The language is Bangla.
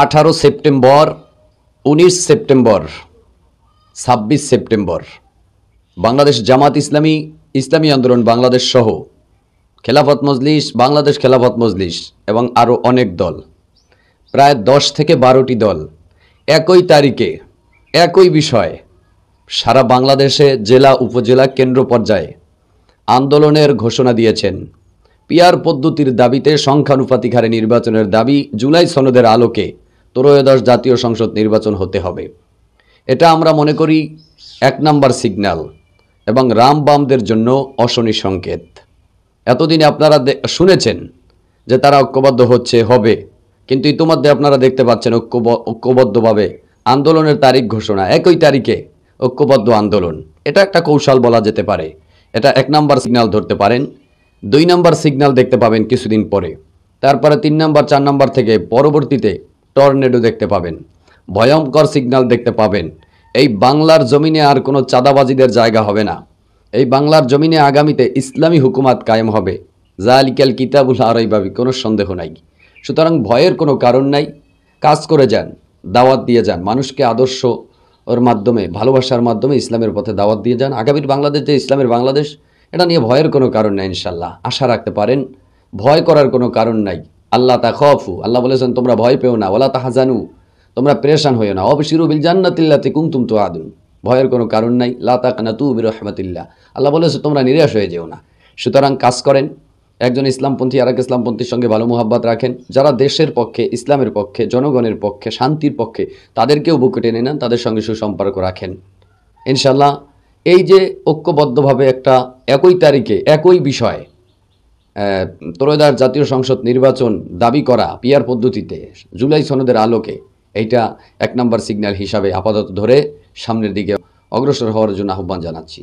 18 September, 19 September, 26 September Bangladesh Jamaat Islami, ইসলামী আন্দোলন বাংলাদেশ সহ খেলাফত মজলিস, বাংলাদেশ খেলাফত মজলিস এবং আরও অনেক দল, প্রায় 10 থেকে 12টি দল একই তারিখে একই বিষয়ে সারা বাংলাদেশে জেলা, উপজেলা, কেন্দ্র পর্যায়ে আন্দোলনের ঘোষণা দিয়েছেন। পিআর পদ্ধতির দাবিতে সংখ্যানুপাতিক হারে নির্বাচনের দাবি, জুলাই সনদের আলোকে ত্রয়োদশ জাতীয় সংসদ নির্বাচন হতে হবে। এটা আমরা মনে করি 1 নম্বর সিগন্যাল এবং রাম বামদের জন্য অশনি সংকেত। এতদিনে আপনারা শুনেছেন যে তারা ঐক্যবদ্ধ হবে, কিন্তু ইতিমধ্যে আপনারা দেখতে পাচ্ছেন ঐক্যবদ্ধভাবে আন্দোলনের তারিখ ঘোষণা, একই তারিখে ঐক্যবদ্ধ আন্দোলন। এটা একটা কৌশল বলা যেতে পারে। এটা 1 নম্বর সিগন্যাল ধরতে পারেন। 2 নম্বর সিগন্যাল দেখতে পাবেন কিছুদিন পরে, তারপরে 3 নম্বর, 4 নম্বর থেকে পরবর্তীতে টর্নেডো দেখতে পাবেন, ভয়ঙ্কর সিগন্যাল দেখতে পাবেন। এই বাংলার জমিনে আর কোনো চাঁদাবাজিদের জায়গা হবে না। এই বাংলার জমিনে আগামীতে ইসলামী হুকুমাত কায়েম হবে। জালিকাল কিতাবুল লা রাইবা ফিহি, কোনো সন্দেহ নাই। সুতরাং ভয়ের কোনো কারণ নাই। কাজ করে যান, দাওয়াত দিয়ে যান, মানুষকে আদর্শ ওর মাধ্যমে, ভালোবাসার মাধ্যমে ইসলামের পথে দাওয়াত দিয়ে যান। আগামীর বাংলাদেশ যে ইসলামের বাংলাদেশ, এটা নিয়ে ভয়ের কোনো কারণ নাই। ইনশাল্লাহ আশা রাখতে পারেন, ভয় করার কোনো কারণ নাই। আল্লাহ তাখাফু, আল্লাহ বলেছেন তোমরা ভয় পেও না, ওয়ালা তাহজানু, তোমরা পেরেশান হইও না, অবশিরু বিল জান্নাতিল্লাতি কুনতুম তুআদুন, ভয়ের কোনো কারণ নাই। লা তাকনাতু মির রাহমাতিল্লাহ, আল্লাহ বলেছে তোমরা নিরাশ হয়ে যেও না। সুতরাং কাজ করেন, একজন ইসলামপন্থী আরেক ইসলামপন্থীর সঙ্গে ভালো মোহাব্বত রাখেন, যারা দেশের পক্ষে, ইসলামের পক্ষে, জনগণের পক্ষে, শান্তির পক্ষে, তাদেরকেও বুকে টেনে নেন, তাদের সঙ্গে সুসম্পর্ক রাখেন। ইনশাল্লাহ এই যে ঐক্যবদ্ধভাবে একটা একই তারিখে একই বিষয়ে ত্রয়োদশ জাতীয় সংসদ নির্বাচন দাবি করা পিআর পদ্ধতিতে জুলাই সনদের আলোকে, এইটা 1 নম্বর সিগন্যাল হিসাবে আপাতত ধরে সামনের দিকে অগ্রসর হওয়ার জন্য আহ্বান জানাচ্ছি।